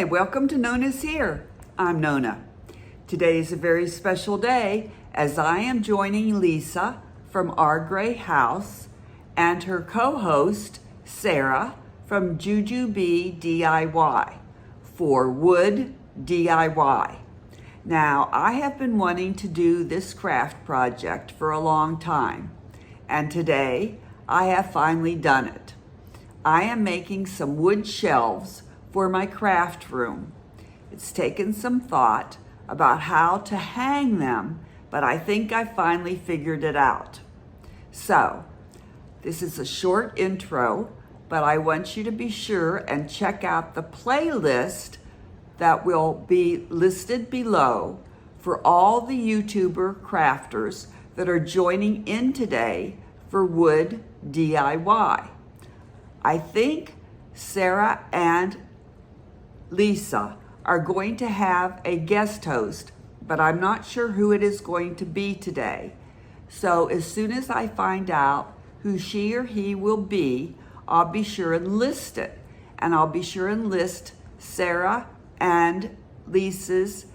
Hi, welcome to Nona's Here. I'm Nona. Today is a very special day as I am joining Lisa from Our Gray House and her co-host Sarah from Jujubee DIY for Wood DIY. Now, I have been wanting to do this craft project for a long time, and today I have finally done it. I am making some wood shelves for my craft room. It's taken some thought about how to hang them, but I think I finally figured it out. So, this is a short intro, but I want you to be sure and check out the playlist that will be listed below for all the YouTuber crafters that are joining in today for Wood DIY. I think Sarah and Lisa are going to have a guest host, but I'm not sure who it is going to be today. So as soon as I find out who she or he will be, I'll be sure and list it. And I'll be sure and list Sarah and Lisa's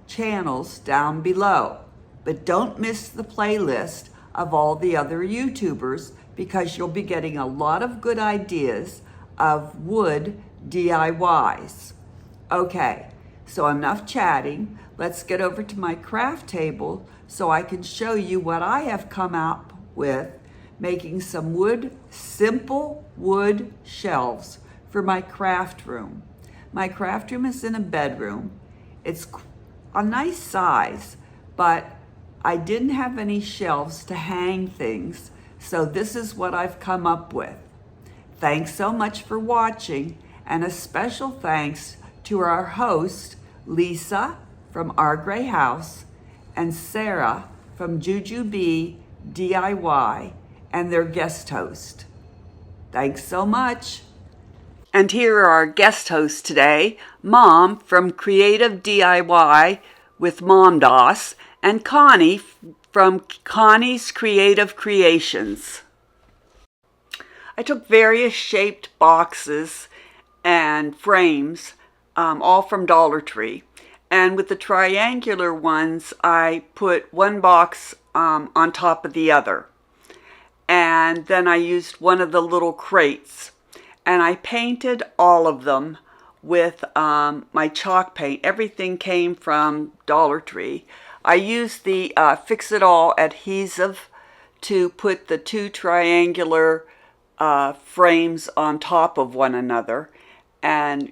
channels down below. But don't miss the playlist of all the other YouTubers because you'll be getting a lot of good ideas of wood DIYs. Okay, so enough chatting. Let's get over to my craft table so I can show you what I have come up with making some simple wood shelves for my craft room. My craft room is in a bedroom. It's a nice size, but I didn't have any shelves to hang things, so this is what I've come up with. Thanks so much for watching, and a special thanks to our host, Lisa from Our Gray House, and Sarah from Jujubee DIY, and their guest host. Thanks so much. And here are our guest hosts today, Mom from Creative DIY with Mom DOS, and Connie from Connie's Creative Creations. I took various shaped boxes and frames, all from Dollar Tree. And with the triangular ones, I put one box on top of the other. And then I used one of the little crates. And I painted all of them with my chalk paint. Everything came from Dollar Tree. I used the Fix-It-All adhesive to put the two triangular frames on top of one another, and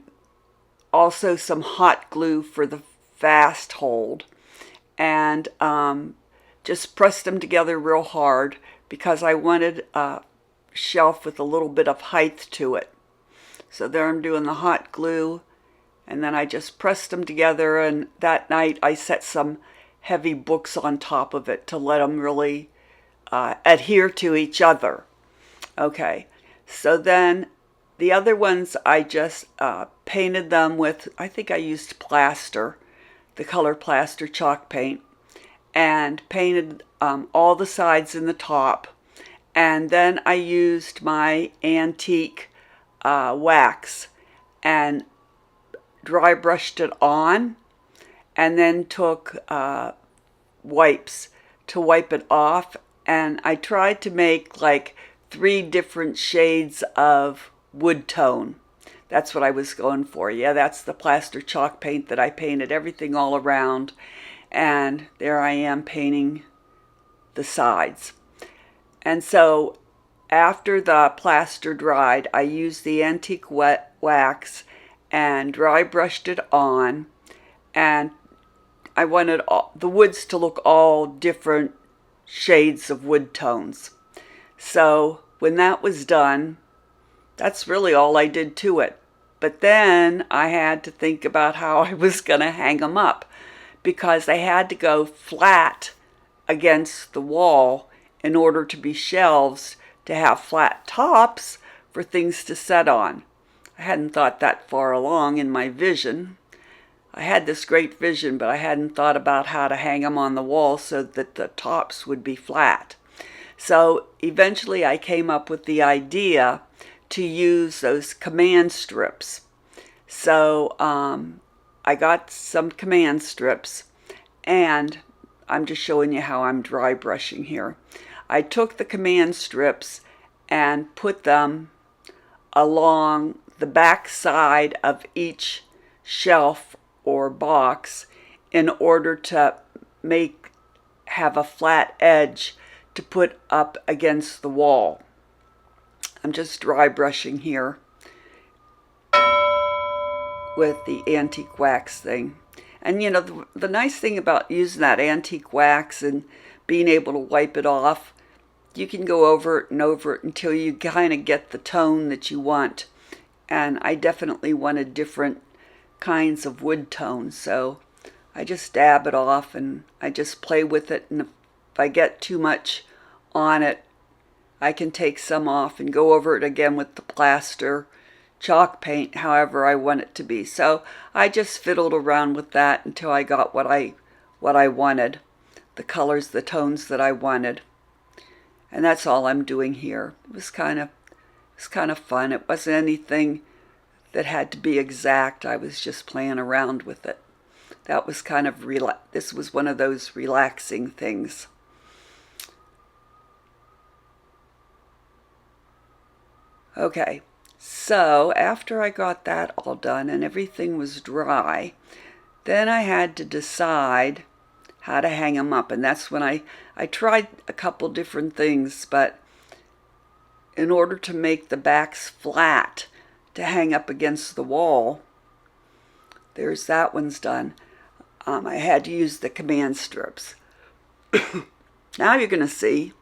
also some hot glue for the fast hold, and just pressed them together real hard because I wanted a shelf with a little bit of height to it. So there I'm doing the hot glue, and then I just pressed them together, and that night I set some heavy books on top of it to let them really adhere to each other. Okay, so then the other ones I just painted them with, I think I used plaster, the color plaster chalk paint, and painted all the sides and the top. And then I used my antique wax and dry brushed it on, and then took wipes to wipe it off. And I tried to make like 3 different shades of wood tone. That's what I was going for. Yeah, that's the plaster chalk paint that I painted everything all around. And there I am painting the sides. And so after the plaster dried, I used the antique wet wax and dry brushed it on. And I wanted the woods to look all different shades of wood tones. So when that was done, that's really all I did to it. But then I had to think about how I was going to hang them up, because they had to go flat against the wall in order to be shelves to have flat tops for things to set on. I hadn't thought that far along in my vision. I had this great vision, but I hadn't thought about how to hang them on the wall so that the tops would be flat. So eventually I came up with the idea to use those command strips. So I got some command strips, and I'm just showing you how I'm dry brushing here. I took the command strips and put them along the back side of each shelf or box in order to have a flat edge to put up against the wall. I'm just dry brushing here with the antique wax thing. And you know, the nice thing about using that antique wax and being able to wipe it off, you can go over it and over it until you kind of get the tone that you want. And I definitely wanted different kinds of wood tones, so I just dab it off and I just play with it. And if I get too much on it, I can take some off and go over it again with the plaster, chalk paint, however I want it to be. So I just fiddled around with that until I got what I wanted, the colors, the tones that I wanted. And that's all I'm doing here. It was kind of fun. It wasn't anything that had to be exact. I was just playing around with it. That was kind of this was one of those relaxing things. Okay, so after I got that all done and everything was dry, then I had to decide how to hang them up. And that's when I tried a couple different things, but in order to make the backs flat to hang up against the wall, there's that one's done. I had to use the command strips. Now you're going to see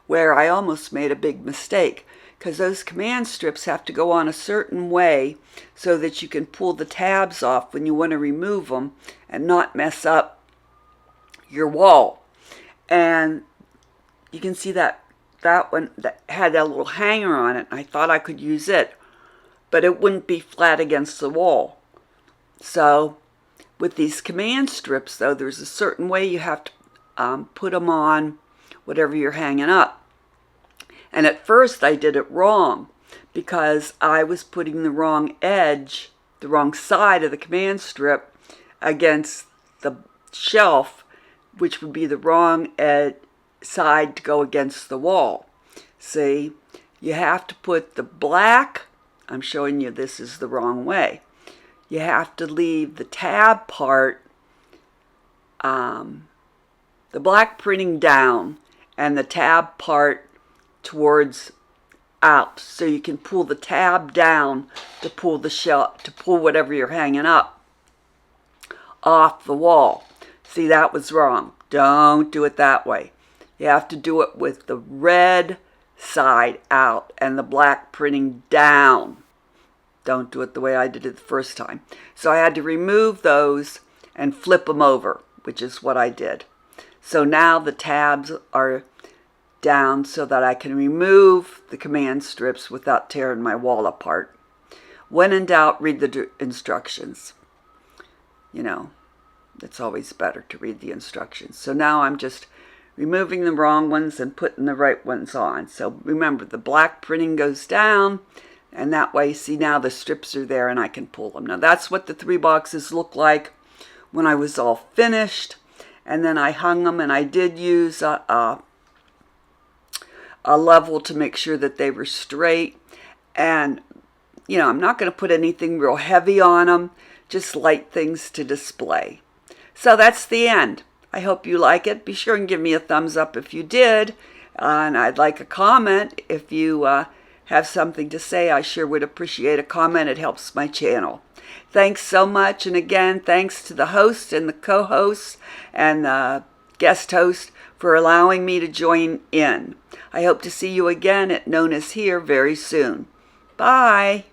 where I almost made a big mistake, because those command strips have to go on a certain way so that you can pull the tabs off when you want to remove them and not mess up your wall. And you can see that one that had that little hanger on it. I thought I could use it, but it wouldn't be flat against the wall. So with these command strips, though, there's a certain way you have to put them on whatever you're hanging up. And at first I did it wrong because I was putting the wrong edge, the wrong side of the command strip against the shelf, which would be the wrong side to go against the wall. See, you have to put the black, I'm showing you this is the wrong way. You have to leave the tab part, the black printing down and the tab part towards out, so you can pull the tab down to pull the shelf, to pull whatever you're hanging up off the wall. See, that was wrong. Don't do it that way. You have to do it with the red side out and the black printing down. Don't do it the way I did it the first time. So I had to remove those and flip them over, which is what I did. So now the tabs are down so that I can remove the command strips without tearing my wall apart. When in doubt, read the instructions. You know, it's always better to read the instructions. So now I'm just removing the wrong ones and putting the right ones on. So remember, the black printing goes down, and that way, see, now the strips are there and I can pull them. Now that's what the 3 boxes look like when I was all finished. And then I hung them, and I did use a level to make sure that they were straight. And, you know, I'm not going to put anything real heavy on them, just light things to display. So that's the end. I hope you like it. Be sure and give me a thumbs up if you did. And I'd like a comment if you have something to say. I sure would appreciate a comment. It helps my channel. Thanks so much. And again, thanks to the host and the co-hosts and the guest host for allowing me to join in. I hope to see you again at Known As Here very soon. Bye.